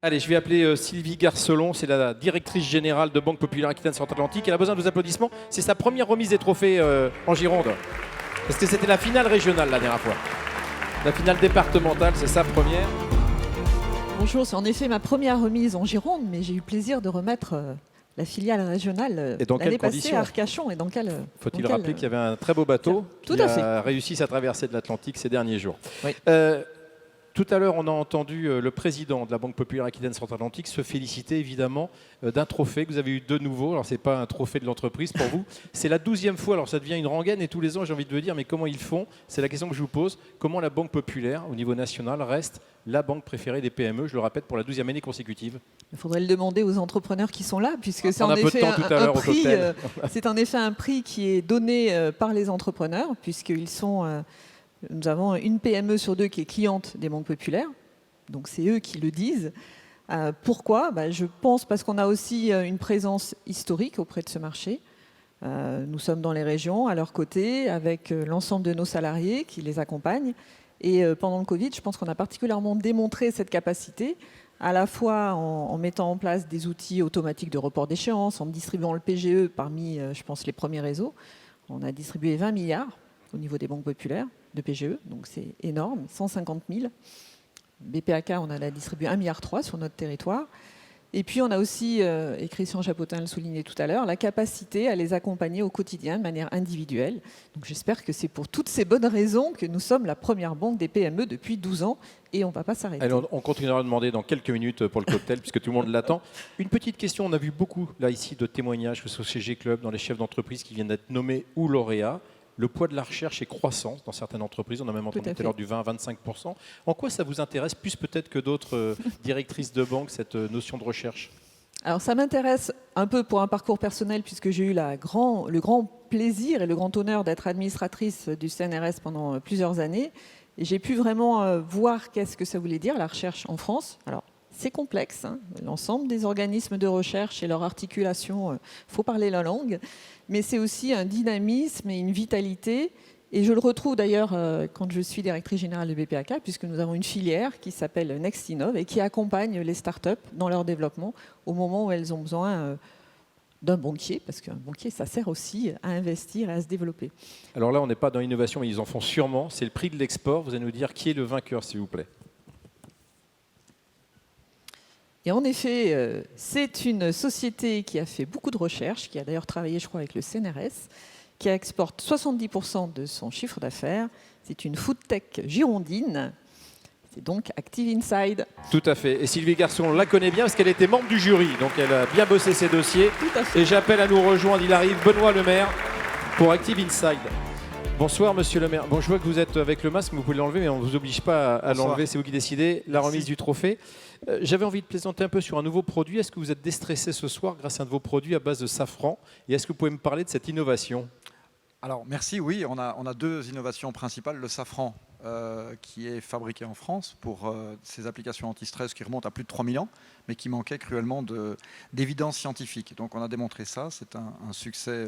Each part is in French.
Allez, je vais appeler Sylvie Garcelon, c'est la directrice générale de Banque Populaire Aquitaine Centre-Atlantique. Elle a besoin de vos applaudissements. C'est sa première remise des trophées en Gironde. Parce que c'était la finale régionale la dernière fois. La finale départementale, c'est sa première. Bonjour, c'est en effet ma première remise en Gironde, mais j'ai eu plaisir de remettre la filiale régionale l'année passée à Arcachon. Et dans quel Faut-il rappeler qu'il y avait un très beau bateau qui a réussi sa traversée de l'Atlantique ces derniers jours. Oui. Tout à l'heure, on a entendu le président de la Banque Populaire Aquitaine Centre-Atlantique se féliciter évidemment d'un trophée que vous avez eu de nouveau. Alors, ce n'est pas un trophée de l'entreprise pour vous. C'est la 12e fois. Alors, ça devient une rengaine et tous les ans, j'ai envie de vous dire, mais comment ils font? C'est la question que je vous pose. Comment la Banque Populaire, au niveau national, reste la banque préférée des PME, je le répète, pour la 12e année consécutive? Il faudrait le demander aux entrepreneurs qui sont là, puisque c'est en effet un prix. C'est en effet un prix qui est donné par les entrepreneurs, puisqu'ils sont. Nous avons une PME sur deux qui est cliente des banques populaires, donc c'est eux qui le disent. Pourquoi? Je pense parce qu'on a aussi une présence historique auprès de ce marché. Nous sommes dans les régions, à leur côté, avec l'ensemble de nos salariés qui les accompagnent. Et pendant le Covid, je pense qu'on a particulièrement démontré cette capacité, à la fois en mettant en place des outils automatiques de report d'échéance, en distribuant le PGE parmi, je pense, les premiers réseaux. On a distribué 20 milliards au niveau des banques populaires de PGE, donc c'est énorme, 150 000. BPAK, on a distribué 1,3 milliard sur notre territoire. Et puis on a aussi, et Christian Chapotin le soulignait tout à l'heure, la capacité à les accompagner au quotidien de manière individuelle. Donc j'espère que c'est pour toutes ces bonnes raisons que nous sommes la première banque des PME depuis 12 ans et on ne va pas s'arrêter. Alors, on continuera de demander dans quelques minutes pour le cocktail, puisque tout le monde l'attend. Une petite question, on a vu beaucoup là ici de témoignages, que ce soit chez G-Club, dans les chefs d'entreprise qui viennent d'être nommés ou lauréats. Le poids de la recherche est croissant dans certaines entreprises. On a même entendu tout à l'heure du 20 à 25%. En quoi ça vous intéresse plus peut-être que d'autres directrices de banque, cette notion de recherche? Alors ça m'intéresse un peu pour un parcours personnel, puisque j'ai eu le grand plaisir et le grand honneur d'être administratrice du CNRS pendant plusieurs années. Et j'ai pu vraiment voir qu'est-ce que ça voulait dire, la recherche en France. Alors, c'est complexe, hein. L'ensemble des organismes de recherche et leur articulation, faut parler la langue, mais c'est aussi un dynamisme et une vitalité. Et je le retrouve d'ailleurs quand je suis directrice générale de BPAK, puisque nous avons une filière qui s'appelle NextInnov et qui accompagne les startups dans leur développement au moment où elles ont besoin d'un banquier, parce qu'un banquier, ça sert aussi à investir et à se développer. Alors là, on n'est pas dans l'innovation, mais ils en font sûrement. C'est le prix de l'export. Vous allez nous dire qui est le vainqueur, s'il vous plaît. Et en effet, c'est une société qui a fait beaucoup de recherches, qui a d'ailleurs travaillé, je crois, avec le CNRS, qui exporte 70% de son chiffre d'affaires. C'est une food tech girondine. C'est donc Active Inside. Tout à fait. Et Sylvie Garçon, on la connaît bien parce qu'elle était membre du jury. Donc elle a bien bossé ses dossiers. Tout à fait. Et j'appelle à nous rejoindre, il arrive, Benoît Le Maire pour Active Inside. Bonsoir Monsieur le Maire. Bon, je vois que vous êtes avec le masque, mais vous pouvez l'enlever, mais on ne vous oblige pas à l'enlever, c'est vous qui décidez. La remise du trophée. J'avais envie de plaisanter un peu sur un nouveau produit. Est-ce que vous êtes déstressé ce soir grâce à un de vos produits à base de safran? Et est-ce que vous pouvez me parler de cette innovation? Alors merci, oui, on a deux innovations principales. Le safran qui est fabriqué en France pour ces applications anti-stress qui remontent à plus de 3000 ans, mais qui manquait cruellement d'évidence scientifique. Donc on a démontré ça, c'est un succès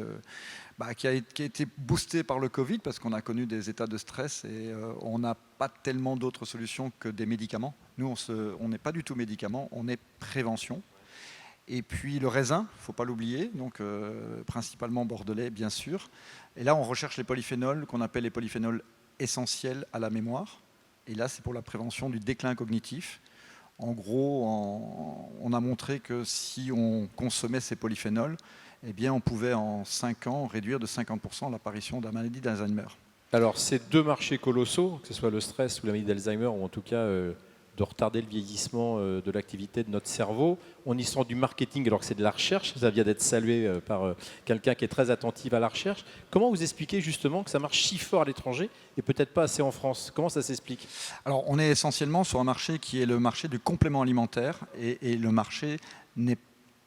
qui a été boosté par le Covid parce qu'on a connu des états de stress et on n'a pas tellement d'autres solutions que des médicaments. Nous, on n'est pas du tout médicaments, on est prévention. Et puis le raisin, il ne faut pas l'oublier, donc principalement bordelais bien sûr. Et là on recherche les polyphénols qu'on appelle les polyphénols essentiels à la mémoire. Et là c'est pour la prévention du déclin cognitif. En gros, on a montré que si on consommait ces polyphénols, eh bien on pouvait en 5 ans réduire de 50% l'apparition de la maladie d'Alzheimer. Alors c'est deux marchés colossaux, que ce soit le stress ou la maladie d'Alzheimer, ou en tout cas de retarder le vieillissement de l'activité de notre cerveau. On y sent du marketing alors que c'est de la recherche. Ça vient d'être salué par quelqu'un qui est très attentif à la recherche. Comment vous expliquez justement que ça marche si fort à l'étranger et peut-être pas assez en France? Comment ça s'explique? Alors on est essentiellement sur un marché qui est le marché du complément alimentaire et le marché n'est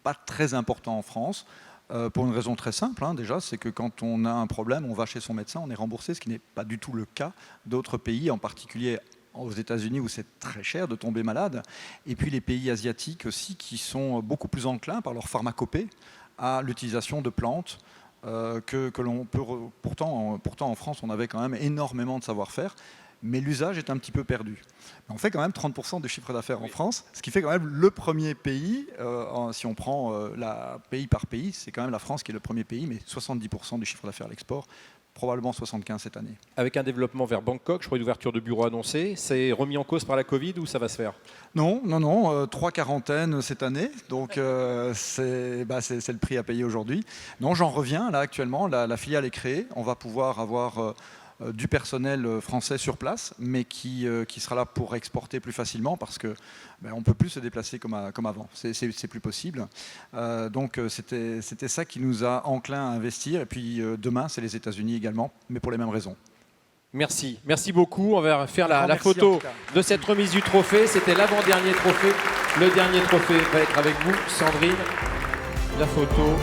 pas très important en France. Pour une raison très simple, déjà, c'est que quand on a un problème, on va chez son médecin, on est remboursé, ce qui n'est pas du tout le cas d'autres pays, en particulier aux États-Unis où c'est très cher de tomber malade, et puis les pays asiatiques aussi qui sont beaucoup plus enclins par leur pharmacopée à l'utilisation de plantes que l'on peut pourtant en France on avait quand même énormément de savoir-faire mais l'usage est un petit peu perdu. On fait quand même 30% du chiffre d'affaires en France, ce qui fait quand même le premier pays, si on prend pays par pays, c'est quand même la France qui est le premier pays, mais 70% du chiffre d'affaires à l'export, probablement 75% cette année. Avec un développement vers Bangkok, je crois une ouverture de bureaux annoncée, c'est remis en cause par la Covid ou ça va se faire? Non, 3 quarantaines cette année, donc c'est le prix à payer aujourd'hui. Non, j'en reviens, là actuellement, la filiale est créée, on va pouvoir avoir du personnel français sur place, mais qui sera là pour exporter plus facilement parce qu'on ne peut plus se déplacer comme avant. C'est plus possible. Donc c'était ça qui nous a enclin à investir. Et puis demain, c'est les États-Unis également, mais pour les mêmes raisons. Merci. Merci beaucoup. On va faire la photo de cette remise du trophée. C'était l'avant-dernier trophée. Le dernier trophée va être avec vous, Sandrine. La photo.